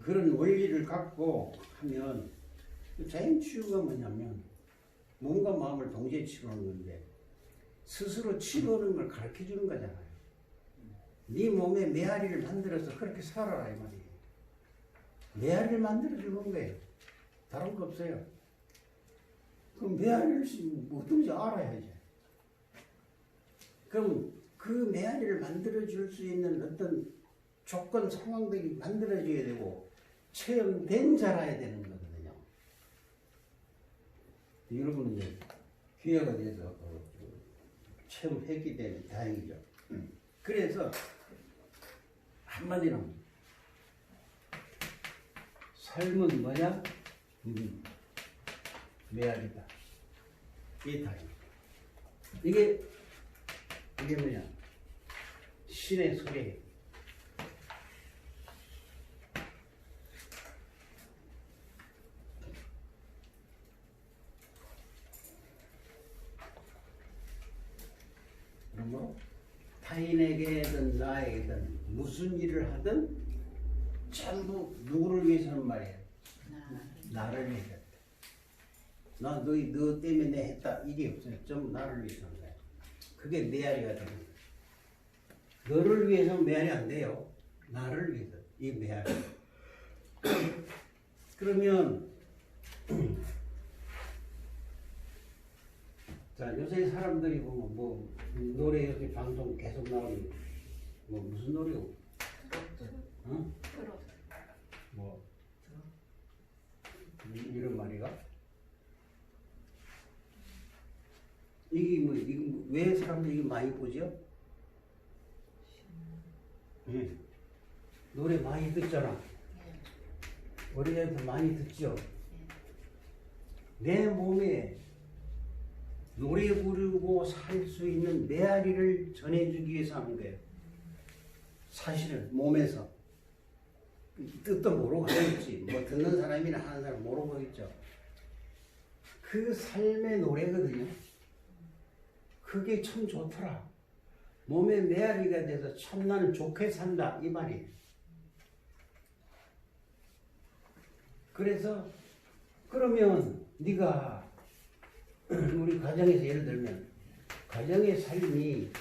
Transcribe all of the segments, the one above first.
그런 원리를 갖고 하면 자연치유가 뭐냐면 몸과 마음을 동시에 치료하는 건데 스스로 치료하는 걸 가르쳐 주는 거잖아요. 네 몸에 메아리를 만들어서 그렇게 살아라 이 말이에요. 메아리를 만들어 주는 거예요. 다른 거 없어요. 그럼 메아리를 뭐든지 알아야지. 그럼 그 메아리를 만들어 줄 수 있는 어떤 조건 상황들이 만들어져야 되고 체험된 자라야 되는 거거든요. 여러분은 이제 기회가 돼서 체험했기 때문에 다행이죠. 그래서 한마디로 삶은 뭐냐? 메아리다. 이게 다입니다. 이게 뭐냐? 신의 소리. 그러므로 타인에게든 나에게든 무슨 일을 하든 전부 누구를 위해서는 말이에요. 나를 위해서. 너 때문에 했다. 이게 없어요. 전부 나를 위해서 하는 거야. 그게 메아리가 되는 거야. 너를 위해서는 메아리 안 돼요. 나를 위해서. 이 메아리. 그러면 자, 요새 사람들이 보면 뭐 노래 이렇게 방송 계속 나오는 뭐 무슨 노래고? 어? 뭐 이런 말이가? 이게 왜 사람들이 이게 많이 보죠? 응. 노래 많이 듣잖아. 우리한테 많이 듣죠. 내 몸에 노래 부르고 살 수 있는 메아리를 전해주기 위해서 하는 거예요. 사실은 몸에서 뜻도 모르고 하겠지. 뭐 듣는 사람이나 하는 사람 모르고 하겠죠. 그 삶의 노래거든요. 그게 참 좋더라. 몸에 메아리가 돼서 참 나는 좋게 산다 이 말이에요. 그래서 그러면 네가 우리 가정에서 예를 들면 가정의 삶이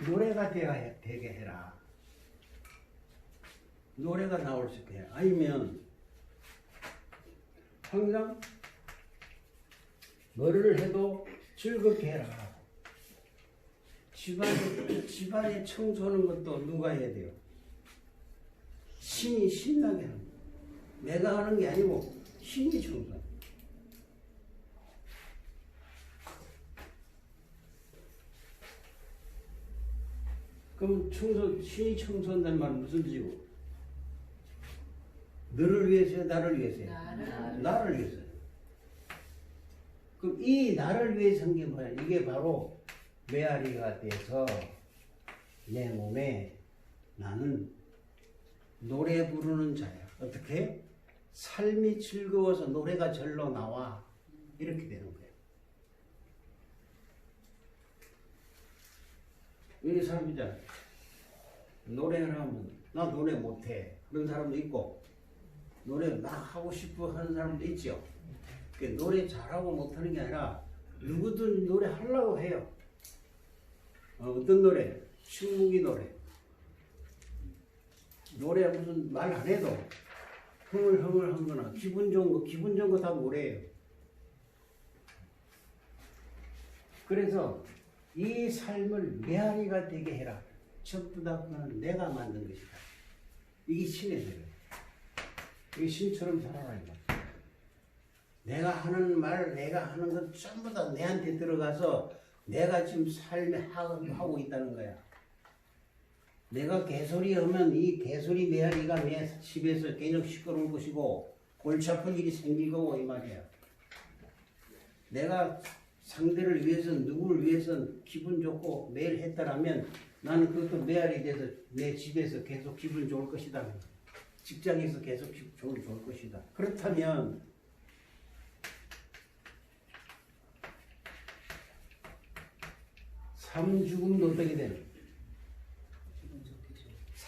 노래가 되게 해라. 노래가 나올 수 있게 해라. 아니면 항상 뭐를 해도 즐겁게 해라. 집안에 청소하는 것도 누가 해야 돼요? 신이 신나게 하는 거예요. 내가 하는 게 아니고 신이 청소하는 거예요. 그럼 신이 청소한다는 말은 무슨 뜻이고? 너를 위해서요? 나를 위해서요? 나를 위해서요. 그럼 이 나를 위해서 한 게 뭐야? 이게 바로 메아리가 돼서 내 몸에 나는 노래 부르는 자야. 어떻게? 삶이 즐거워서 노래가 절로 나와. 이렇게 되는 거예요. 이 사람이잖아. 노래를 하면 나 노래 못해. 그런 사람도 있고 노래 나 하고 싶어 하는 사람도 있죠. 노래 잘하고 못하는 게 아니라 누구든 노래 하려고 해요. 어떤 노래? 식무기 노래. 노래 무슨 말 안 해도 흥얼흥얼 한 거나 기분 좋은 거 다 노래예요. 그래서 이 삶을 메아리가 되게 해라. 전부 다 그건 내가 만든 것이다. 이게 신의 세계. 이게 신처럼 살아라. 내가 하는 말, 내가 하는 것 전부 다 내한테 들어가서 내가 지금 삶에 하고 있다는 거야. 내가 개소리 하면 이 개소리 메아리가 내 집에서 계속 시끄러울 것이고 골치 아픈 일이 생길 거고 이 말이야. 내가 상대를 위해서 누구를 위해서 기분 좋고 매일 했다라면 나는 그것도 메아리 돼서 내 집에서 계속 기분 좋을 것이다. 직장에서 계속 기분 좋을 것이다. 그렇다면 삶 죽음 노동이 되는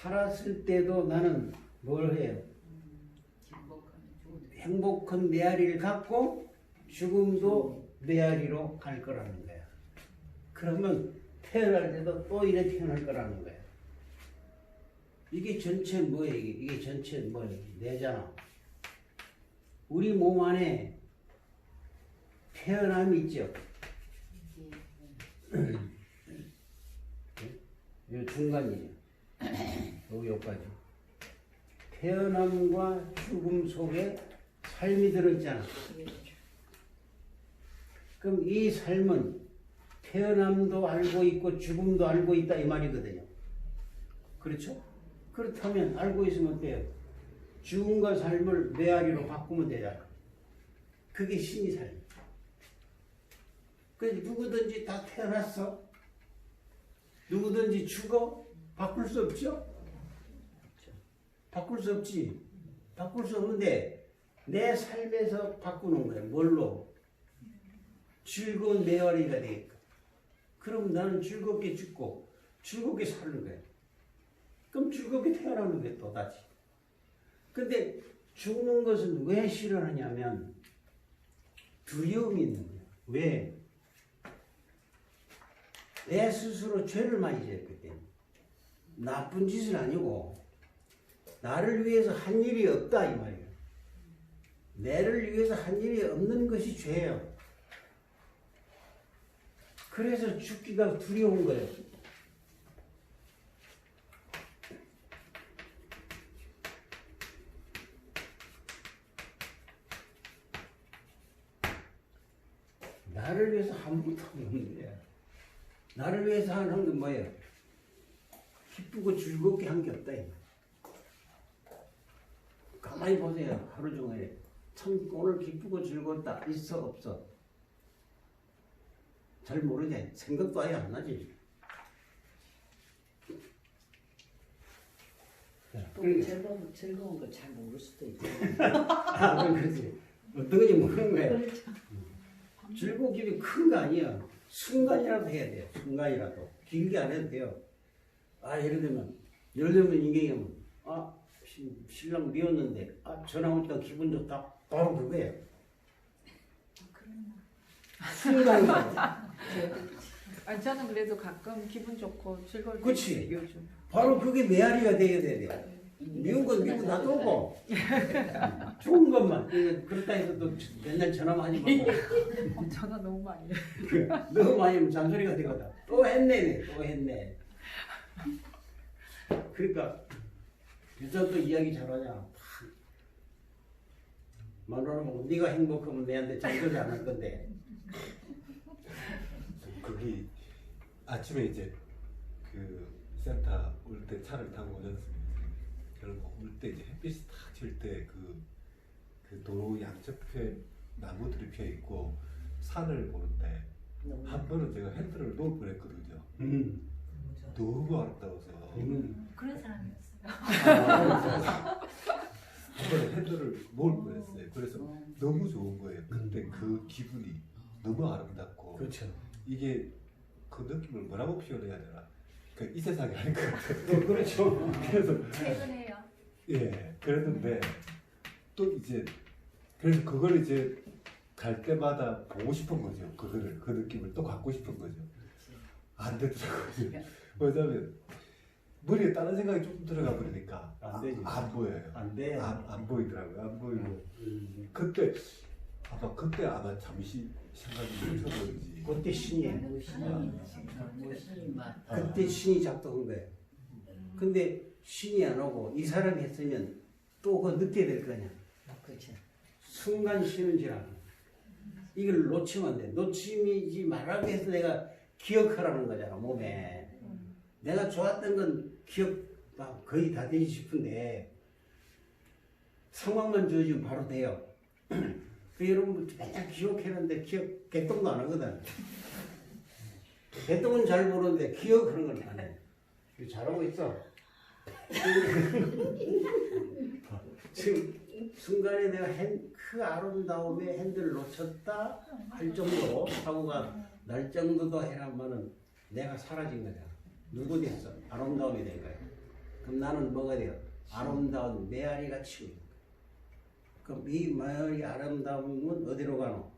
살았을 때도 나는 뭘 해요? 행복한 메아리를 갖고 죽음도 메아리로 갈 거라는 거야. 그러면 태어날 때도 또 이래 태어날 거라는 거야. 이게 전체 뭐예요? 이게 전체 뭐예요? 내잖아. 우리 몸 안에 태어남이 있죠. 이 중간이에요. 여기까지. 태어남과 죽음 속에 삶이 들어있잖아. 그럼 이 삶은 태어남도 알고 있고 죽음도 알고 있다 이 말이거든요. 그렇죠? 그렇다면 알고 있으면 어때요? 죽음과 삶을 메아리로 바꾸면 되잖아. 그게 신의 삶. 그래서 누구든지 다 태어났어. 누구든지 죽어. 바꿀 수 없죠? 바꿀 수 없지. 바꿀 수 없는데 내 삶에서 바꾸는 거예요. 뭘로? 즐거운 메아리가 되겠다. 그럼 나는 즐겁게 죽고 즐겁게 사는 거예요. 그럼 즐겁게 태어나는 거예요. 또다시. 근데 죽는 것은 왜 싫어하냐면 두려움이 있는 거예요. 왜? 내 스스로 죄를 많이 지었기 때문에. 나쁜 짓은 아니고 나를 위해서 한 일이 없다 이 말이에요. 내를 위해서 한 일이 없는 것이 죄예요. 그래서 죽기가 두려운 거예요. 나를 위해서 아무것도 없는 거야. 나를 위해서 하는 건 뭐예요? 기쁘고 즐겁게 한 게 없다. 가만히 보세요. 하루 종일. 참 오늘 기쁘고 즐겁다. 있어 없어? 잘 모르지. 생각도 아예 안 나지. 또 즐거운 걸 잘 모를 수도 있고. 아, 그렇지. 어떤 건지 모르는 거야. 그렇죠. 즐거움이 큰 거 아니야. 순간이라도 해야 돼요. 순간이라도. 길게 안 해도 돼요. 아, 예를 들면 이게 아, 신랑 미웠는데 아, 전화 오니까 기분 좋다. 바로 그거예요. 순간이라도. 아니 저는 그래도 가끔 기분 좋고 즐거울 때 그치. 있어요, 요즘. 바로 그게 메아리가 되어야 돼요. 미운 건 미워 놔두고 좋은 것만. 그렇다 해서 또 맨날 전화만 하지 말고. 전화 너무 많이 해요. 너무 많이 하면 잔소리가 되거든. 또 했네. 그러니까 유전 또 이야기 잘하냐. 말로는 뭐 네가 행복하면 내한테 잔소리 안 할 건데. 거기 아침에 이제 그 센터 올 때 차를 타고 오지 않습니까? 그리고 올 때 이제 햇빛이 탁 질 때 그 도로 양옆에 나무들이 피어 있고 산을 보는데 한 번은 제가 핸들을 놓을 뻔했거든요. 너무 아름다워서 그런 사람이었어요. 한 번에 핸들을 놓을 뻔했어요. 그래서 너무 좋은 거예요. 그때 그 기분이 너무 아름답고 그렇죠. 이게 그 느낌을 뭐라고 표현해야 되나? 그 이 세상이 아닌 것 같아요. 그렇죠. 그래서 최근에요. 예, 그랬는데 또 이제 그래서 그걸 이제 갈 때마다 보고 싶은 거죠. 그 느낌을 또 갖고 싶은 거죠. 안 되더라고요. 왜냐면 머리에 다른 생각이 조금 들어가 버리니까 안 되지. 안 보여요. 안 돼. 안 보이더라고요. 안 보이고 그때 아마 잠시 생각이 멈춰버리지. 그때 신이에요. 무신이 맛. 그때 신이 작동한 거예요. 근데 신이 안 오고 이 사람이 했으면 또 그거 늦게 될 거냐. 그렇죠. 순간 쉬는지라. 이걸 놓치면 안 돼. 놓치지 말라고 해서 내가 기억하라는 거잖아, 몸에. 내가 좋았던 건 기억 거의 다 되지 싶은데 상황만 주어지면 바로 돼요. 그 여러분 맨날 기억해놨는데 기억 개똥도 안 하거든. 개똥은 잘 모르는데 기억하는 건 안 해. 잘하고 있어. 지금 순간에 내가 그 아름다움에 핸들을 놓쳤다 할 정도로 사고가 날 정도도 해라면은 내가 사라진 거잖아. 누구 됐어? 아름다움이 된 거야. 그럼 나는 뭐가 돼요? 아름다운 메아리가 치고 있는 거예요. 그럼 이 메아리 아름다움은 어디로 가노?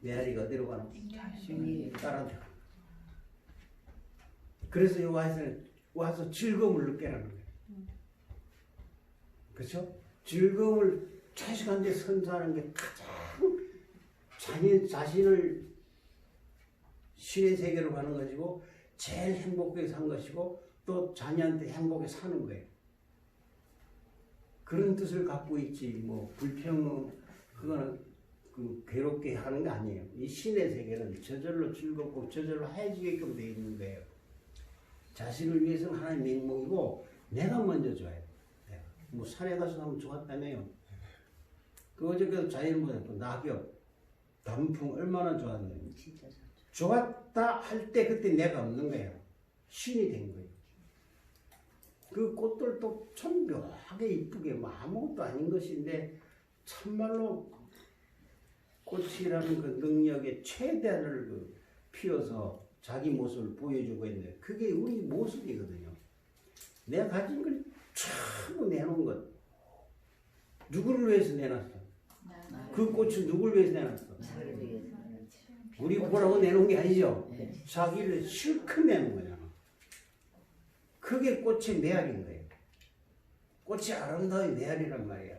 메아리가 어디로 가노? 자신이 딸한테 가는 거예요. 그래서 여기 와서 즐거움을 느끼라는 거예요. 그렇죠? 즐거움을 자식한테 선사하는 게 가장 자신을 신의 세계로 가는 것이고 제일 행복하게 산 것이고 또 자녀한테 행복하게 사는 거예요. 그런 뜻을 갖고 있지 뭐 불평 그거는 그 괴롭게 하는 게 아니에요. 이 신의 세계는 저절로 즐겁고 저절로 해지게끔 되어 있는 거예요. 자신을 위해서는 하나님의 맹목이고 내가 먼저 좋아해요. 내가. 뭐 산에 가서 하면 좋았다며요. 그 어저께도 자연을 보냈고 낙엽, 단풍 얼마나 좋았는데 진짜 좋죠. 좋았다 할 때 그때 내가 없는 거예요. 신이 된 거예요. 그 꽃들도 참 묘하게 이쁘게 뭐 아무것도 아닌 것인데 참말로 꽃이라는 그 능력의 최대를 그 피워서 자기 모습을 보여주고 있는데 그게 우리 모습이거든요. 내가 가진 걸 전부 내놓은 것. 누구를 위해서 내놨어? 그 꽃은 누구를 위해서 내놨어? 나를 위해서. 우리 보라고 내놓은 게 아니죠. 네. 자기를 실컷 내는 거잖아. 그게 꽃의 메아리인 거예요. 꽃이 아름다운 메아리란 말이야.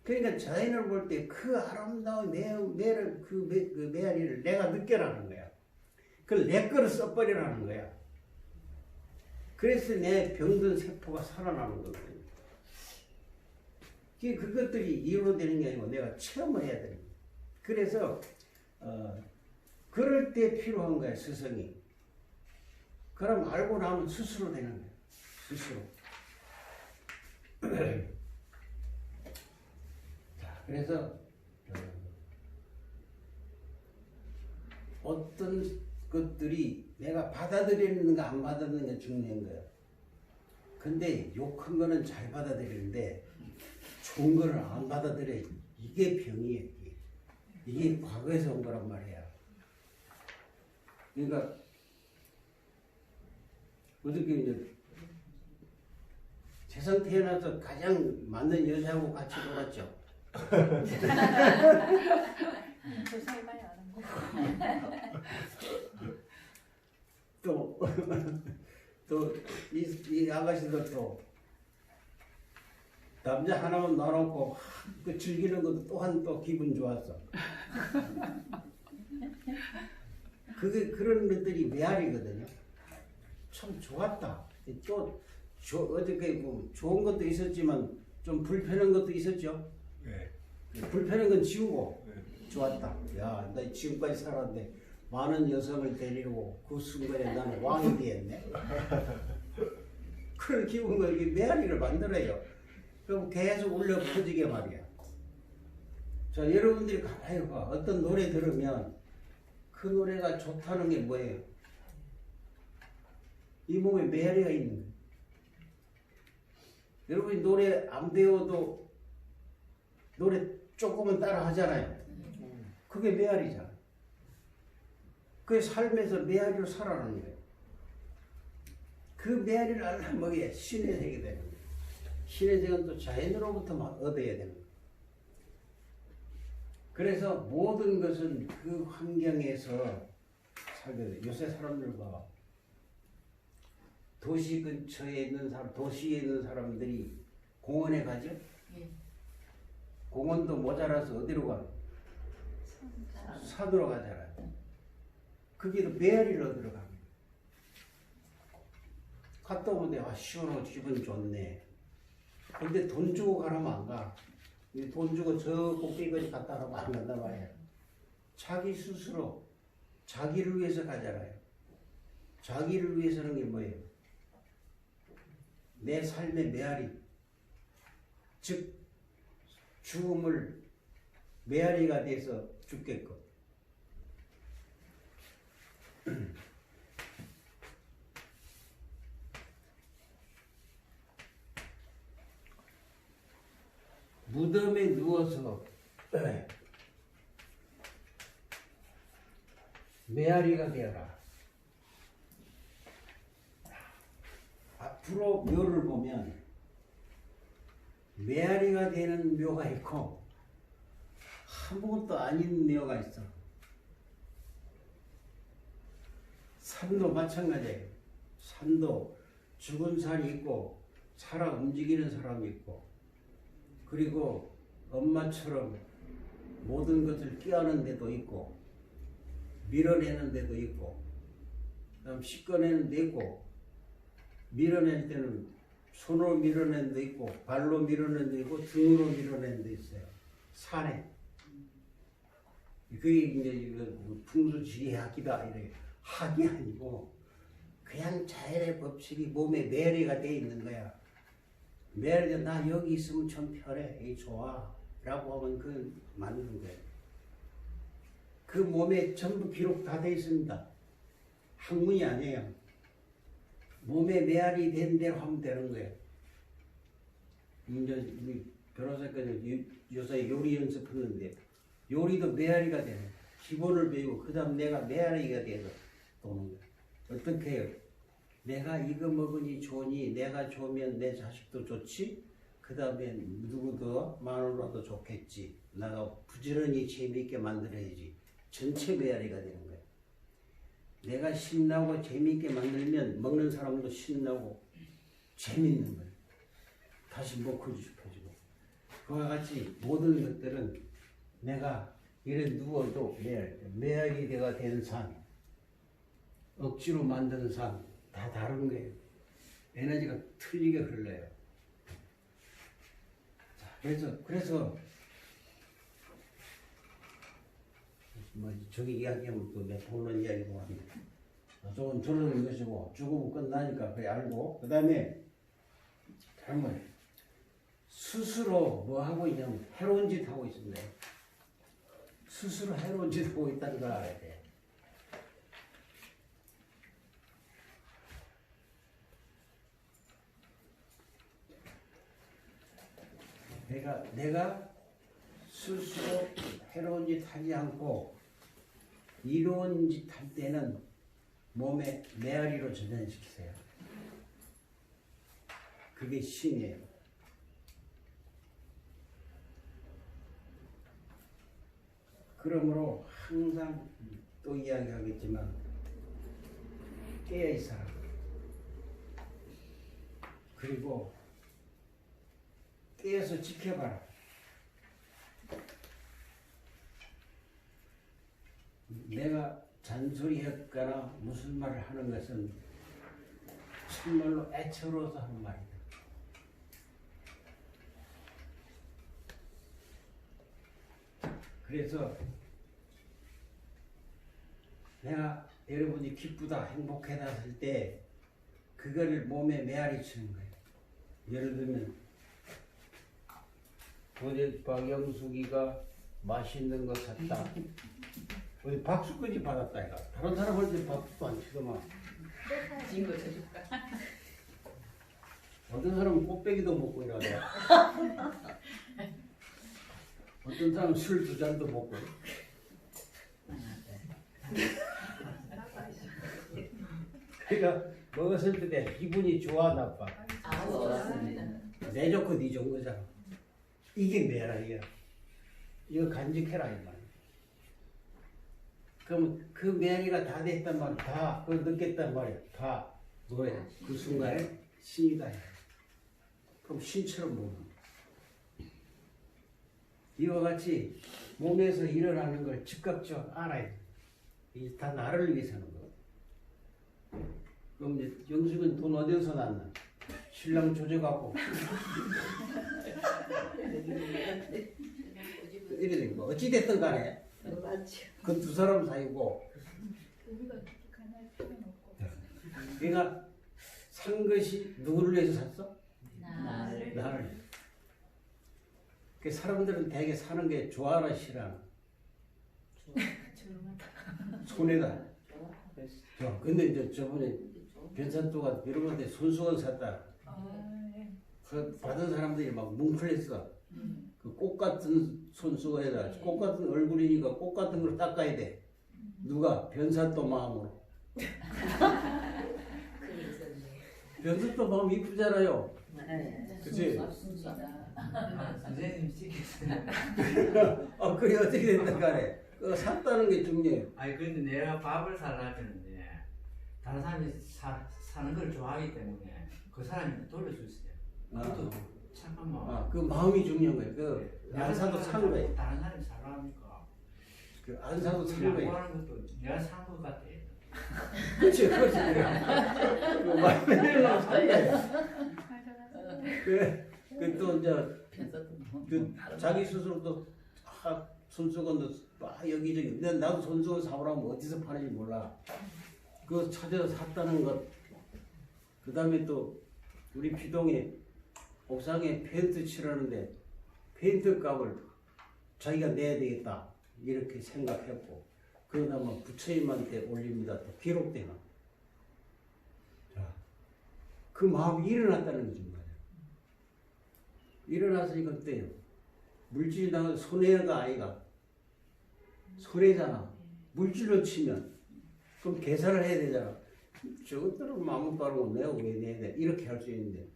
그러니까 자연을 볼 때 그 아름다운 그 메아리를 내가 느껴라는 거야. 그걸 내 거로 써버리라는 거야. 그래서 내 병든 세포가 살아나는 거거든요. 그것들이 이유로 되는 게 아니고 내가 체험을 해야 되는 거야. 그래서 그럴 때 필요한 거야, 스승이. 그럼 알고 나면 스스로 되는 거야. 스스로. 자, 그래서 어떤 것들이 내가 받아들이는가 안 받아들이는가 중요한 거야. 근데 욕한 거는 잘 받아들이는데 좋은 거는 안 받아들여. 이게 병이에요. 이게 과거에서 온 거란 말이야. 그러니까 어떻게 이제 세상 태어나서 가장 맞는 여자하고 같이 놀았죠. 조사해 봐야 아는 거. 이 아가씨도 또 남자 하나만 놔놓고 그 즐기는 것도 또한 또 기분 좋았어. 그게 그런 것들이 메아리거든요. 참 좋았다. 또 어저께 뭐 좋은 것도 있었지만 좀 불편한 것도 있었죠. 네. 불편한 건 지우고 네. 좋았다. 야, 나 지금까지 살았는데 많은 여성을 데리고 그 순간에 나는 왕이 되었네. 그런 기분과 이게 메아리를 만들어요. 그럼 계속 울려 퍼지게 말이야. 자, 여러분들이 가만히 봐. 어떤 노래 들으면 그 노래가 좋다는 게 뭐예요? 이 몸에 메아리가 있는 거예요. 여러분이 노래 안 배워도 노래 조금은 따라 하잖아요. 그게 메아리잖아. 그게 삶에서 메아리로 살아가는 거예요. 그 메아리를 알려면 뭐게 신의 세계 되는 거예요. 신의 세계는 또 자연으로부터 얻어야 되는 거예요. 그래서 모든 것은 그 환경에서 살게 돼요. 요새 사람들 봐. 도시 근처에 있는 사람, 도시에 있는 사람들이 공원에 가죠? 예. 공원도 모자라서 어디로 가? 산으로 가잖아요. 거기도 메아리를 얻으러 갑니다. 갔다 오면 아, 시원하고 기분 좋네. 근데 돈 주고 가라면 안 가. 돈 주고 저 꼭대기까지 갔다 가면 안 간단 말이에요. 자기 스스로 자기를 위해서 가잖아요. 자기를 위해서는 게 뭐예요? 내 삶의 메아리, 즉 죽음을 메아리가 돼서 죽겠고 무덤에 누워서 메아리가 되어라. 구로 묘를 보면 메아리가 되는 묘가 있고 아무것도 아닌 묘가 있어. 산도 마찬가지예요. 산도 죽은 산이 있고 살아 움직이는 사람이 있고, 그리고 엄마처럼 모든 것을 끼워는 데도 있고 밀어내는 데도 있고, 그다음 씻어내는 데 있고, 밀어낼 때는 손으로 밀어내는 데 있고 발로 밀어내는 데 있고 등으로 밀어내는 데 있어요. 산에. 그게 이제 이거 풍수지리학이다 이래. 학이 아니고 그냥 자연의 법칙이 몸에 매료가 돼 있는 거야. 매료가 나 여기 있으면 좀 편해, 이 좋아 라고 하면 그 맞는 거예요. 그 몸에 전부 기록 다 돼 있습니다. 학문이 아니에요. 몸에 메아리 된 대로 하면 되는 거예요. 이제 우리 변호사까지 요새 요리 연습하는데 요리도 메아리가 되는, 기본을 배우고 그 다음 내가 메아리가 돼서 도는 거예요. 어떻게 해요? 내가 이거 먹으니 좋으니, 내가 좋으면 내 자식도 좋지, 그 다음에 누구도 마누라도 좋겠지, 내가 부지런히 재미있게 만들어야지. 전체 메아리가 되는 거예요. 내가 신나고 재미있게 만들면 먹는 사람도 신나고 재밌는 거예요. 다시 먹고 싶어지고. 그와 같이 모든 것들은 내가 이래 누워도 메아리가 되는 산, 억지로 만드는 산, 다 다른 거예요. 에너지가 틀리게 흘러요. 자, 그래서 뭐 저기 이야기하면 또 내 본론 이야기고 합니다. 저건 저러는 것이고 죽으면 끝나니까 그래 알고, 그 다음에 다른 거예요. 스스로 뭐 하고 있냐면 해로운 짓 하고 있습니다. 스스로 해로운 짓 하고 있다는 걸 알아야 돼. 내가 스스로 해로운 짓 하지 않고 이로운 짓 할 때는 몸에 메아리로 전환시키세요. 그게 신이에요. 그러므로 항상 또 이야기하겠지만 깨어있어라. 그리고 깨어서 지켜봐라. 내가 잔소리했거나 무슨 말을 하는 것은 정말로 애처로워서 하는 말이다. 그래서 내가 여러분이 기쁘다 행복하다 할 때 그거를 몸에 메아리 치는 거예요. 예를 들면 어제 박영숙이가 맛있는 거 샀다. 어디 박수까지 받았다 이가. 다른 사람 할 때 박수도 안 치더만. 진거 쳐줄까? 어떤 사람은 꽃배기도 먹고 이러고 어떤 사람은 술 2잔도 먹고. 그러니까 먹었을 때 기분이 좋아 나빠? 좋았습니다. 내 좋고 네 좋은 거잖아. 이게 메아리야. 이거 간직해라 이 말이야. 그럼 그 메아리가 다 됐단 말이야. 다 그걸 느꼈단 말이야. 다 뭐야? 그 순간에 신이다. 그럼 신처럼 보는 거야. 이와 같이 몸에서 일어나는 걸 즉각적으로 알아야 돼. 이게 다 나를 위해서 하는 거. 그럼 이제 영숙은 돈 어디서 났나? 신랑 조져갖고 이래 된 거. 어찌됐든 간에 맞죠. 그 두 사람 사이고, 우리가 가날 필요는 없고 그러니까 산 것이 누구를 위해서 샀어? 나를. 나를. 그 사람들은 되게 사는 게 좋아하나 싫어하나? 조용하다. 손해다. 근데 이제 저번에 변산또가 여러분한테 손수건 샀다. 네. 그 받은 사람들이 막 뭉클했어. 그 꽃 같은 손수건에다 꽃 같은 얼굴이니까 꽃 같은 걸 닦아야 돼. 누가? 변산또 마음으로. 변숙도 마음 이쁘잖아요. 네. 그치? 순수하다. 선생님 시켰어요. 그게 어떻게 된다 간에 샀다는 게 중요해요. 아니 근데 내가 밥을 살라는데 다른 사람이 사는 걸 좋아하기 때문에 그 사람이 돌려줄 수 있어요. 그것도 착한 마음. 그 마음이 중요한 거예요. 안 사도 사는 거예요. 다른 사람이 살라니까. 안 사도 사는 거예요. 양보하는 것도 내가 산 것 같아. 그렇지, 그렇지. 그 마음에는 산 거예요. 그또 이제 그 자기 스스로도 손수건도 막 여기저기. 근데 나도 손수건 사오라면 어디서 파는지 몰라. 그거 찾아서 샀다는 것. 그 다음에 또 우리 비동에 옥상에 페인트 칠하는데 페인트 값을 자기가 내야 되겠다 이렇게 생각했고 그러다가 부처님한테 올립니다. 또 기록되나. 자, 그 마음이 일어났다는 거죠. 일어났으니까 어때요? 물질이 나가 손해가 아이가 손해잖아. 물질로 치면 그럼 계산을 해야 되잖아. 저것들은 마음가로 내가 왜 내야 돼? 이렇게 할 수 있는데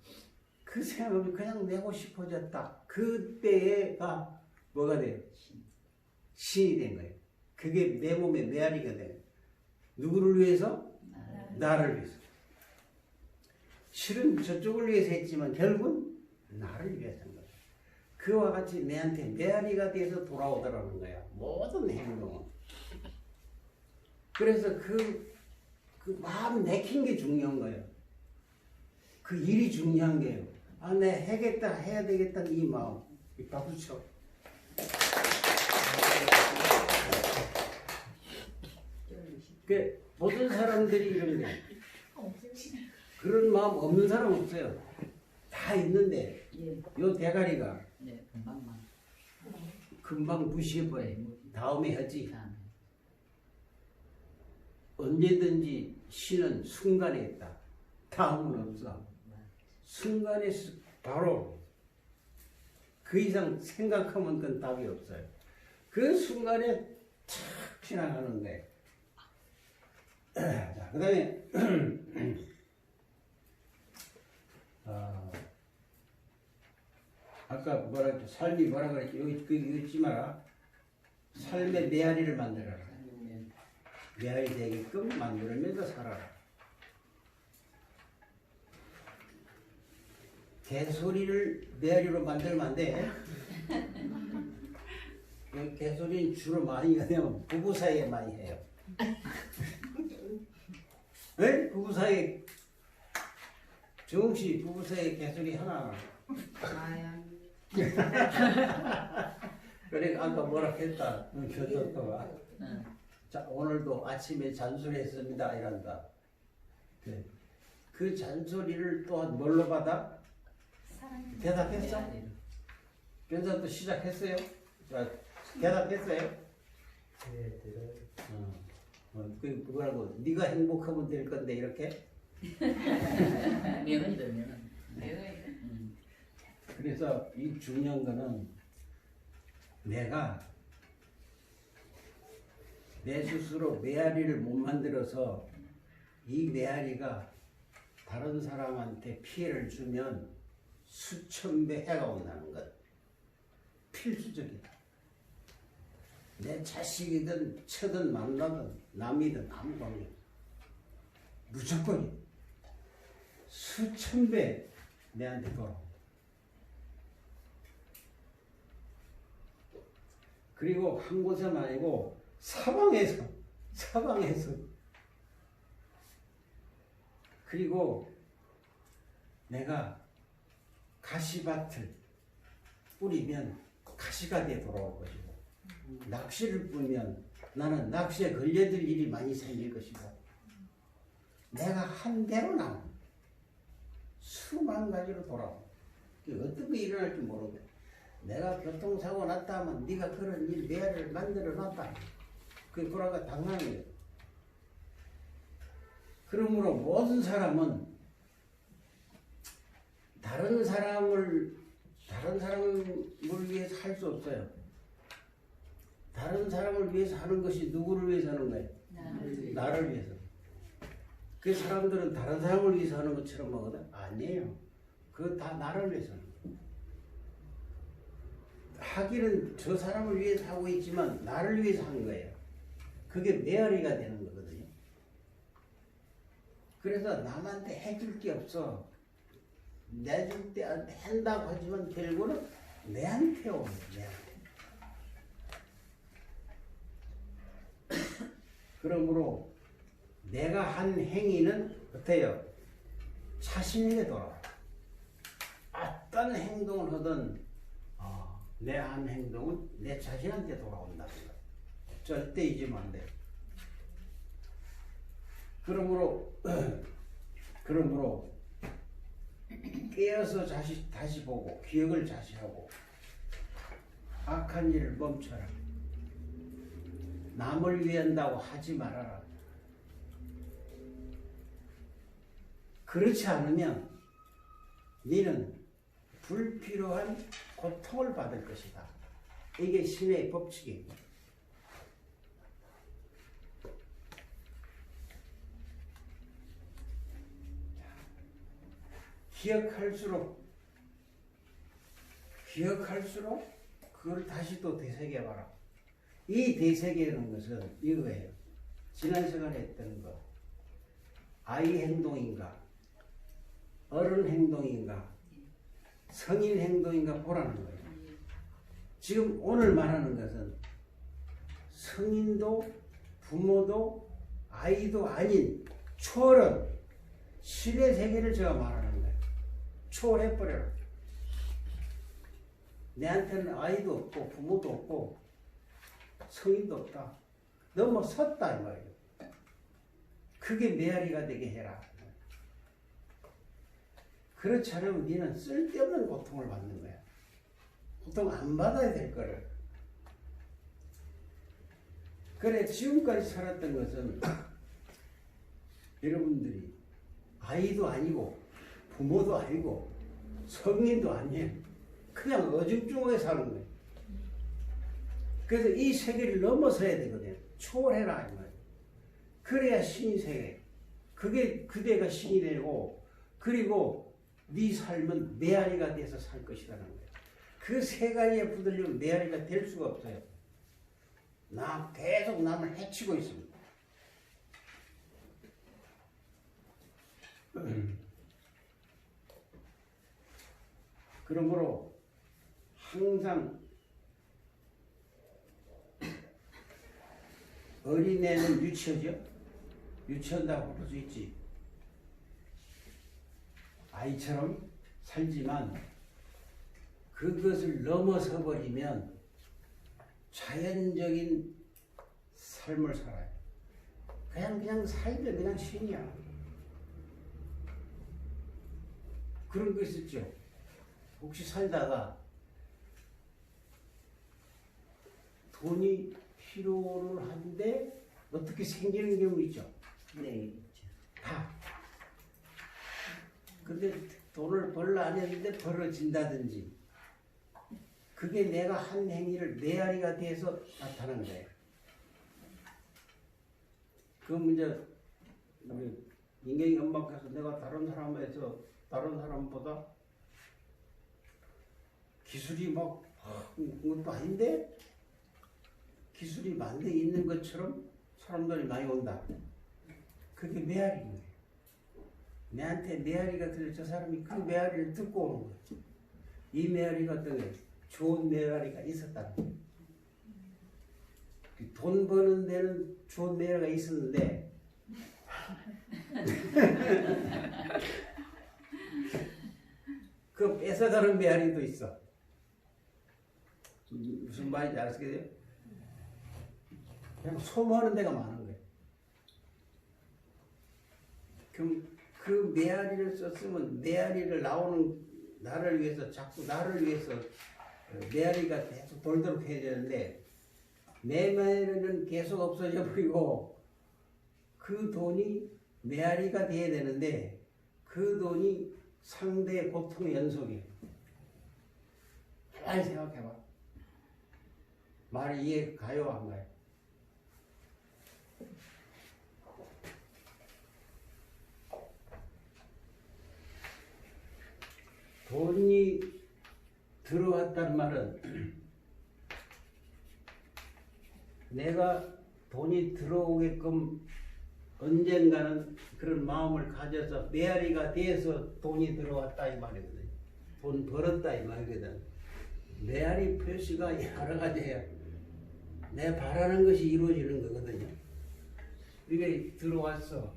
그 생각이 그냥 내고 싶어졌다. 그때가 뭐가 돼요? 신이 된 거예요. 그게 내 몸의 메아리가 돼요. 누구를 위해서? 나를 위해서. 실은 저쪽을 위해서 했지만 결국은 나를 위해서 한 거죠. 그와 같이 내한테 메아리가 돼서 돌아오더라는 거야. 모든 행동은. 그래서 그 마음 내킨 게 중요한 거예요. 그 일이 중요한 게요. 내 해야겠다, 해야 되겠다, 이 마음. 이 박수 쳐. 그 모든 사람들이 이런데 그런 마음 없는 사람 없어요. 다 있는데 요 대가리가 네, 금방만. 금방 무시해버려. 다음에 하지. 언제든지 신은 순간에 있다. 다음은 없어. 순간에 바로 그 이상 생각하면 그건 답이 없어요. 그 순간에 탁 지나가는 거예요. 자, 그 다음에 아까 뭐라 했죠? 삶이 뭐라 그랬지? 여기 그 읽지 마라. 삶의 메아리를 만들어라. 메아리 되게끔 만들면서 살아라. 개소리를 메아리로 만들면 안 돼. 개소리는 주로 많이 하면 부부 사이에 많이 해요. 네? 부부 사이에 정씨 부부 사이에 개소리 하나. 그래 아까 뭐라 했다. 교도또가. 자 오늘도 아침에 잔소리했습니다 이란다. 네. 그 잔소리를 또한 뭘로 받아? 대답했어? 변사도 시작했어요? 자, 대답했어요? 네, 들어요. 그거라고 네가 행복하면 될 건데 이렇게? 명언이다 명언. 그래서 이 중요한 거는 내가 내 스스로 메아리를 못 만들어서 이 메아리가 다른 사람한테 피해를 주면 수천 배 해가 온다는 것 필수적이다. 내 자식이든 처든 만나든 남이든 아무 관계 무조건 수천 배 내한테 돌아온다. 그리고 한 곳에만 아니고 사방에서 그리고 내가 가시밭을 뿌리면 가시가 돼 돌아올 것이고 낚시를 뿌리면 나는 낚시에 걸려들 일이 많이 생길 것이고 내가 한 대로 나는 수만 가지로 돌아오. 어떻게 일어날지 모르겠다. 내가 교통사고 났다 하면 네가 그런 일 메아리를 만들어 놨다. 그게 돌아가 당하는 거예요. 그러므로 모든 사람은 다른 사람을 위해서 할 수 없어요. 다른 사람을 위해서 하는 것이 누구를 위해서 하는 거예요? 나를 위해서. 그 사람들은 다른 사람을 위해서 하는 것처럼 먹거든? 아니에요. 그거 다 나를 위해서 하는 거예요. 하기는 저 사람을 위해서 하고 있지만 나를 위해서 한 거예요. 그게 메아리가 되는 거거든요. 그래서 남한테 해줄 게 없어. 내줄 때 한다고 하지만 결국은 내한테 오는 거예요. 내한테. 그러므로 내가 한 행위는 어때요? 자신에게 돌아와요. 어떤 행동을 하든 내 한 행동은 내 자신한테 돌아온다. 절대 잊으면 안 돼요. 그러므로 깨어서 다시 보고 기억을 다시 하고 악한 일을 멈춰라. 남을 위한다고 하지 말아라. 그렇지 않으면 너는 불필요한 고통을 받을 것이다. 이게 신의 법칙입니다. 기억할수록 그걸 다시 또 되새겨봐라. 이 되새기는 것은 이거예요. 지난 시간에 했던 거. 아이 행동인가 어른 행동인가 성인 행동인가 보라는 거예요. 지금 오늘 말하는 것은 성인도 부모도 아이도 아닌 초월은 신의 세계를 제가 말하는 거예요. 초월해버려라. 내한테는 아이도 없고 부모도 없고 성인도 없다. 넘어섰다 이 말이에요. 그게 메아리가 되게 해라. 그렇지 않으면 너는 쓸데없는 고통을 받는 거야. 고통 안 받아야 될 거를. 그래 지금까지 살았던 것은 여러분들이 아이도 아니고 부모도 아니고 성인도 아니에요. 그냥 어중중하게 사는 거예요. 그래서 이 세계를 넘어서야 되거든요. 초월해라 이 말이에요. 그래야 신이 세계. 그게 그대가 신이 되고 그리고 네 삶은 메아리가 돼서 살 것이라는 거예요. 그 세 가지에 붙들리면 메아리가 될 수가 없어요. 계속 남을 해치고 있습니다. 그러므로 항상 어린애는 유치하죠? 유치한다고 볼 수 있지. 아이처럼 살지만 그것을 넘어서 버리면 자연적인 삶을 살아요. 그냥 살면 그냥 신이야. 그런 거 있었죠. 혹시 살다가 돈이 필요를 한데 어떻게 생기는 경우 있죠? 네, 있죠. 다. 근데 돈을 벌라 안 했는데 벌어진다든지 그게 내가 한 행위를 메아리가 돼서 나타나는 거예요. 그럼 이제 우리 인경이 엄마께서 내가 다른 사람보다 기술이 막 그것도 아닌데 기술이 많이 있는 것처럼 사람들이 많이 온다. 그게 메아리인 거예요. 내한테 메아리가 들려 저 사람이 그 메아리를 듣고 오는 거죠. 이 메아리가 어떤 거예요? 좋은 메아리가 있었다는 거예요. 돈 버는 데는 좋은 메아리가 있었는데 그 뺏어가는 메아리도 있어. 무슨 말인지 아시겠어요? 그냥 소모하는 데가 많은 거예요. 그럼 그 메아리를 썼으면 메아리를 나오는 나를 위해서 자꾸 나를 위해서 메아리가 계속 돌도록 해야 되는데 내 메아리는 계속 없어져 버리고 그 돈이 메아리가 돼야 되는데 그 돈이 상대의 고통의 연속이에요. 잘 생각해봐. 말이 이해 가요 안 가요? 돈이 들어왔단 말은 내가 돈이 들어오게끔 언젠가는 그런 마음을 가져서 메아리가 돼서 돈이 들어왔다 이 말이거든. 돈 벌었다 이 말이거든. 메아리 표시가 여러 가지야. 내 바라는 것이 이루어지는 거거든요. 이게 들어왔어.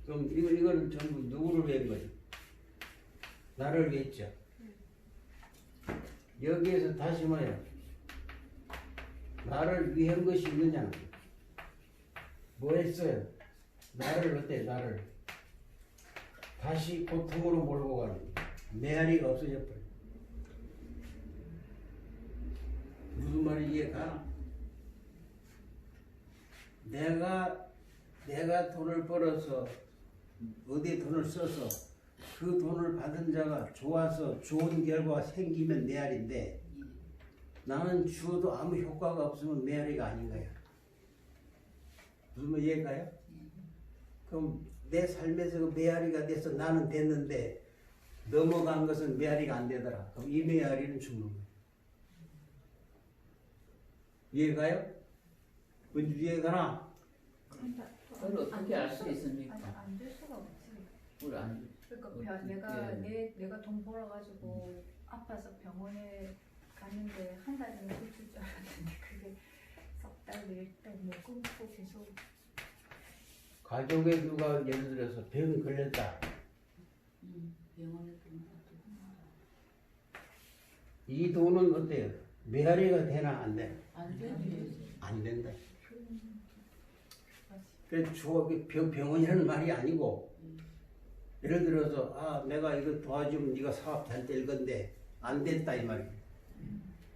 그럼 이거는 전부 누구를 위한 거죠? 나를 위했죠. 여기에서 다시 뭐야? 나를 위한 것이 있느냐는 거예요. 뭐 했어요? 나를 어때? 나를 다시 고통으로 몰고 가는 거예요. 메아리가 없어져 버려. 무슨 말인지 이해가? 내가 돈을 벌어서 어디에 돈을 써서 그 돈을 받은 자가 좋아서 좋은 결과가 생기면 메아리인데 나는 주어도 아무 효과가 없으면 메아리가 아닌 거야. 무슨 말 이해가요? 그럼 내 삶에서 그 메아리가 돼서 나는 됐는데 넘어간 것은 메아리가 안 되더라. 그럼 이 메아리는 죽는 거야. 이해가요? 뭔지 이해가나? 그걸 어떻게 알 수 있습니까? 안될 수가 없지. 그걸 안 그러니까 내가 돈 벌어가지고 아파서 병원에 갔는데 한 달이면 고칠 줄 알았는데 그게 석 달, 낼 달, 뭐 끊고 계속. 가족에 누가 예를 들어서 병 걸렸다. 병원에 이 돈은 어때요? 메아리가 되나 안 돼? 안 되지. 안 된다. 그래서 병원이라는 말이 아니고 예를 들어서 내가 이거 도와주면 네가 사업 잘 될 건데 안 됐다 이 말이야.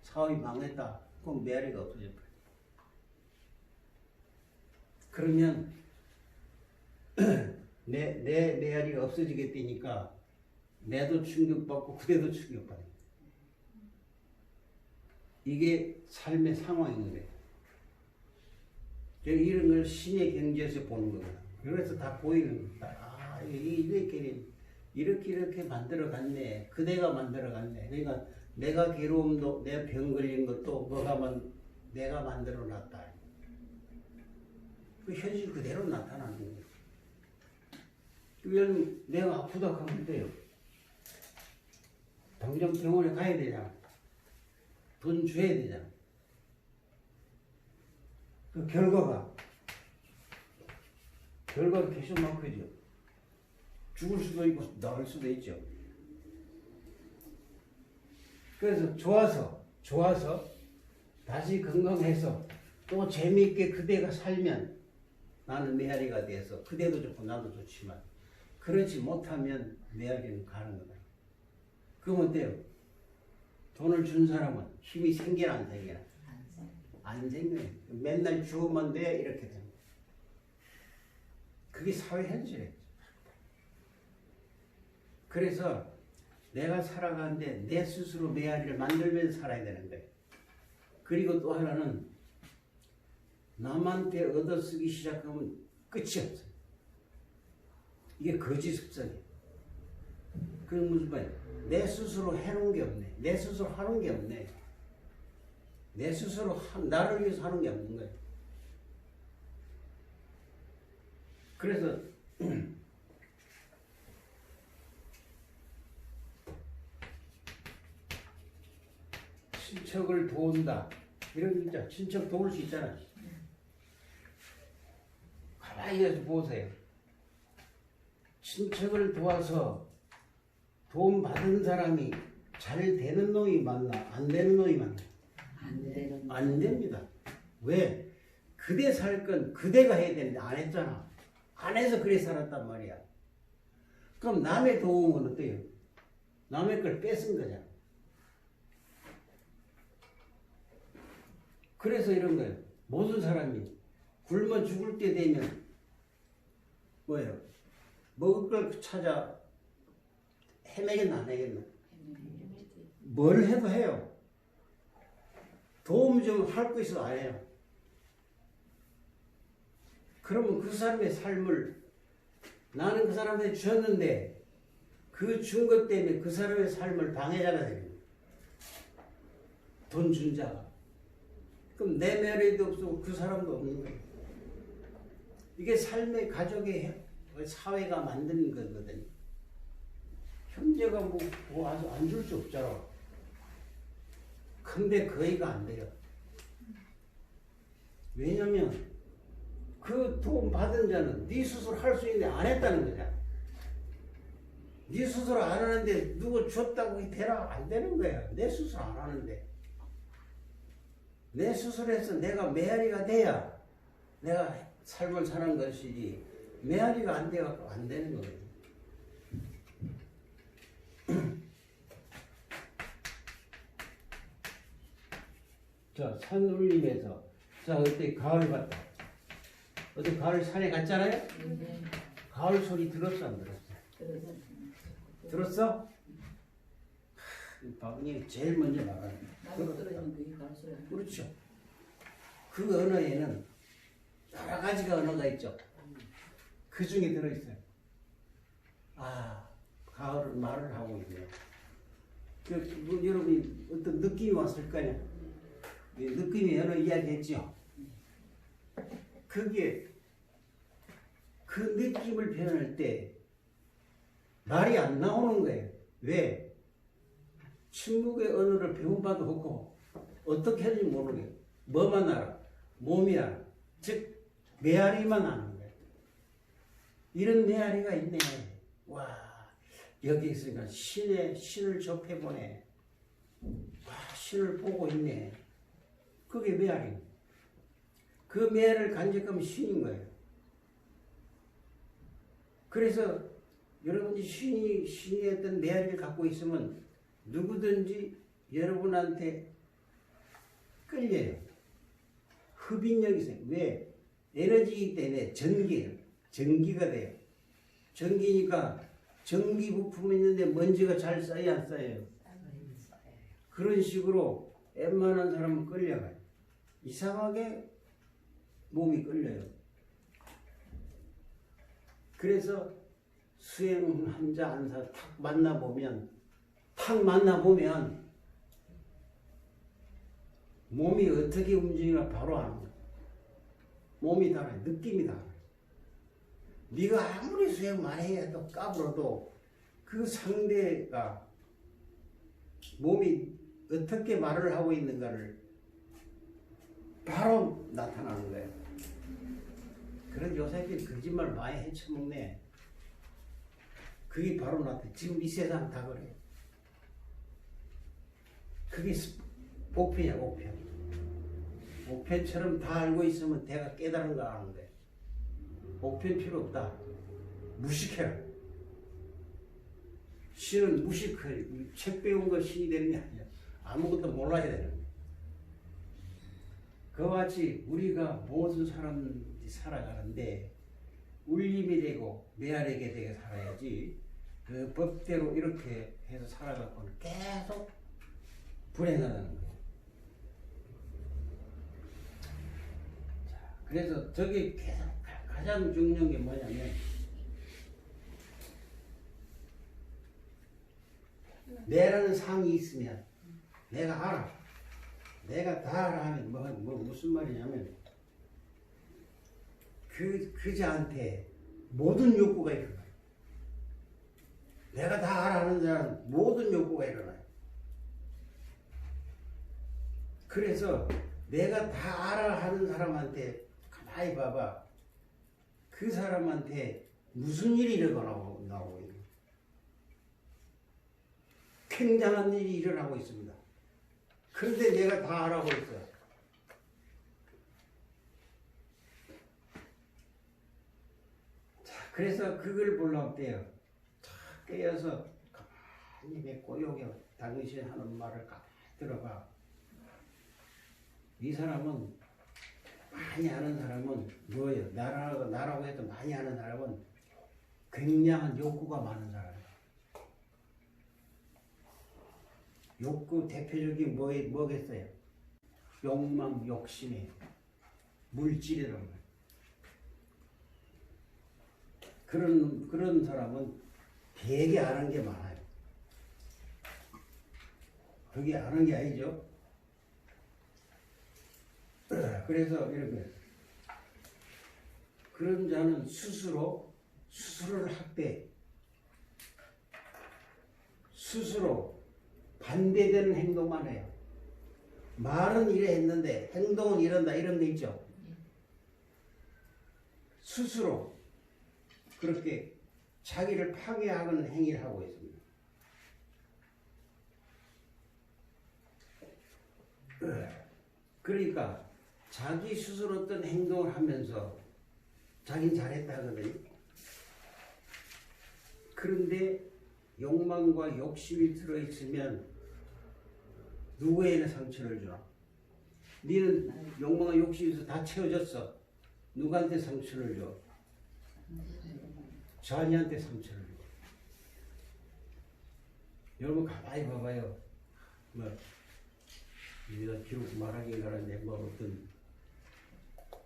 사업이 망했다. 그럼 메아리가 없어져 버려. 그러면 내 메아리가 없어지게 되니까 내도 충격받고 그대도 충격받아. 이게 삶의 상황인 거예요. 이런 걸 신의 경지에서 보는 거예요. 그래서 다 보이는 거다. 이렇게 만들어갔네. 그대가 만들어갔네. 그러니까 내가 괴로움도 내 병 걸린 것도 내가 만들어놨다. 그 현실 그대로 나타나는 거예요. 예를 들면 내가 아프다 하면 돼요. 당장 병원에 가야 되잖아. 돈 줘야 되잖아. 그 결과가 계속 막히죠. 죽을 수도 있고 나을 수도 있죠. 그래서 좋아서 다시 건강해서 또 재미있게 그대가 살면 나는 메아리가 돼서 그대도 좋고 나도 좋지만 그렇지 못하면 메아리는 가는 거다. 그럼 어때요? 돈을 준 사람은 힘이 생기나 안 생기나? 안 생겨요. 맨날 주어만 돼 이렇게 됩니다. 그게 사회 현실이에요. 그래서 내가 살아가는데 내 스스로 메아리를 만들면서 살아야 되는 거예요. 그리고 또 하나는 남한테 얻어쓰기 시작하면 끝이 없어요. 이게 거짓 습성이에요. 그럼 무슨 말이에요? 내 스스로 해놓은 게 없네. 내 스스로 하는 게 없네. 내 스스로 나를 위해서 하는 게 없는 거예요. 그래서 친척을 도운다. 이런 게 있죠. 친척 도울 수 있잖아요. 가만히 해서 보세요. 친척을 도와서 도움 받은 사람이 잘 되는 놈이 맞나? 안 되는 놈이 맞나? 안 됩니다. 왜? 그대 살 건 그대가 해야 되는데 안 했잖아. 안 해서 그래 살았단 말이야. 그럼 남의 도움은 어때요? 남의 걸 뺏은 거잖아. 그래서 이런 거예요. 모든 사람이 굶어 죽을 때 되면 뭐예요? 먹을 걸 찾아 헤매겠나 안 헤매겠나? 뭘 해도 해요. 도움 좀 할 거 있어도 안 해요. 그러면 그 사람의 삶을 나는 그 사람한테 주었는데 그 그 준 것 때문에 그 사람의 삶을 방해자가 되는 거예요. 돈 준 자가. 그럼 내 며느리도 없고 그 사람도 없는 거예요. 이게 삶의 가족의 사회가 만드는 거거든요. 형제가 뭐 와서 안 줄 수 없잖아. 근데 거의가 안 돼요. 왜냐면 그 돈 받은 자는 네 수술 할 수 있는데 안 했다는 거잖아. 네 수술 안 하는데 누구 줬다고 되라 안 되는 거야. 내 수술 안 하는데. 내 수술해서 내가 메아리가 돼야 내가 삶을 사는 것이지 메아리가 안 돼갖고 안 되는 거거든. 자, 산울림에서 자, 그때 가을 봤다. 어제 가을 산에 갔잖아요? 네. 가을 소리 들었어 안 들었어? 그래서 들었어? 박은이 제일 먼저 말하는 나도 떨어지는 그게 가수야. 그렇죠. 그 언어에는 여러 가지가 언어가 있죠. 그 중에 들어있어요. 아, 가을은 말을 하고 있네요. 뭐, 여러분이 어떤 느낌이 왔을 거 아니야? 느낌이 여러 이야기 했죠. 그게 그 느낌을 표현할 때 말이 안 나오는 거예요. 왜? 침묵의 언어를 배운 바도 없고 어떻게 하는지 모르겠어요. 뭐만 알아? 몸이 알아. 즉 메아리만 아는 거예요. 이런 메아리가 있네. 와, 여기 있으니까 신을 접해보네. 와, 신을 보고 있네. 그게 메아리. 그 메아리를 간직하면 신인 거예요. 그래서 여러분이 신이 어떤 메아리를 갖고 있으면 누구든지 여러분한테 끌려요. 흡인력이 있어요. 왜? 에너지이기 때문에 전기예요. 전기가 돼요. 전기니까 전기 부품이 있는데 먼지가 잘 쌓여 안 쌓여요? 그런 식으로 웬만한 사람은 끌려가요. 이상하게 몸이 끌려요. 그래서 수행 한자 안사 탁 만나보면 몸이 어떻게 움직이나 바로 아는 거야. 몸이 달라요. 느낌이 달라요. 네가 아무리 수행 많이 해도 까불어도 그 상대가 몸이 어떻게 말을 하고 있는가를 바로 나타나는 거예요. 그런 요새들 거짓말 많이 해쳐먹네. 그게 바로 나타나. 지금 이 세상 다 그래. 그게 옥편이야, 옥편. 옥편처럼 다 알고 있으면 내가 깨달은 거 아는 거야. 옥편 필요 없다. 무식해라. 신은 무식해. 책 배운 거 신이 되는 게 아니야. 아무것도 몰라야 되는 거야. 그와 같이 우리가 모든 사람들이 살아가는데 울림이 되고 메아리게 되게 살아야지 그 법대로 이렇게 해서 살아가고는 계속 불행하다는 거예요. 자, 그래서 저게 계속 가장 중요한 게 뭐냐면 내라는 상이 있으면 내가 알아. 내가 다 알아 하면 무슨 말이냐면 그자한테 모든 욕구가 일어나요. 내가 다 알아 하는 사람 모든 욕구가 일어나요. 그래서 내가 다 알아 하는 사람한테 가만히 봐봐. 그 사람한테 무슨 일이 일어나고 있는 굉장한 일이 일어나고 있습니다. 그런데 내가 다 알아보고 있어. 자, 그래서 그걸 보려고 때요. 깨어서 가만히 맺고 여기 당신 하는 말을 가만히 들어봐. 이 사람은 많이 아는 사람은 뭐예요? 나라고 해도 많이 아는 사람은 굉장한 욕구가 많은 사람이에요. 욕구 대표적인 뭐겠어요? 욕망, 욕심이 물질이라는 거예요. 그런 사람은 되게 아는 게 많아요. 그게 아는 게 아니죠. 그래서 이렇게 그런 자는 스스로를 학대, 스스로 반대되는 행동만 해요. 말은 이래 했는데 행동은 이런다, 이런 거 있죠. 스스로 그렇게 자기를 파괴하는 행위를 하고 있습니다. 그러니까 자기 스스로 어떤 행동을 하면서 자기는 잘했다 하거든요. 그런데 욕망과 욕심이 들어있으면 누구에게 상처를 주나? 니는 욕망과 욕심이 있어서 다 채워졌어. 누구한테 상처를 줘? 자녀한테 상처를 줘. 여러분 가만히 봐봐요. 우리가 기록 말하기 가는데 어떤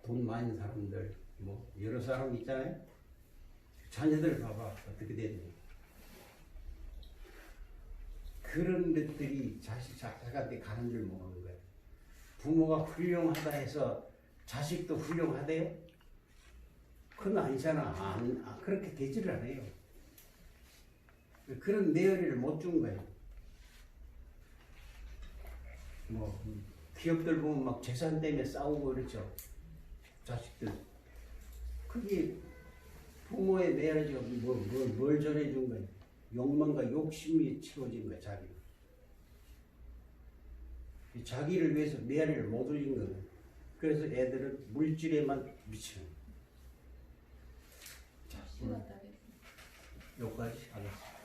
돈 많은 사람들 여러 사람 있잖아요. 자녀들 봐봐 어떻게 되는지. 그런 것들이 자식한테 가는 줄 모르는 거예요. 부모가 훌륭하다 해서 자식도 훌륭하대요? 그건 아니잖아. 그렇게 되지를 않아요. 그런 내어리를 못 준 거예요. 기업들 보면 막 재산 때문에 싸우고 그렇죠. 자식들. 그게 부모의 메아리가 뭘 전해준 거예요? 욕망과 욕심이 채워진 거예요, 자기는. 자기를 위해서 메아리를 못 올린 거예요. 그래서 애들은 물질에만 미치는 거예요. 자, 여기까지 하겠습니다.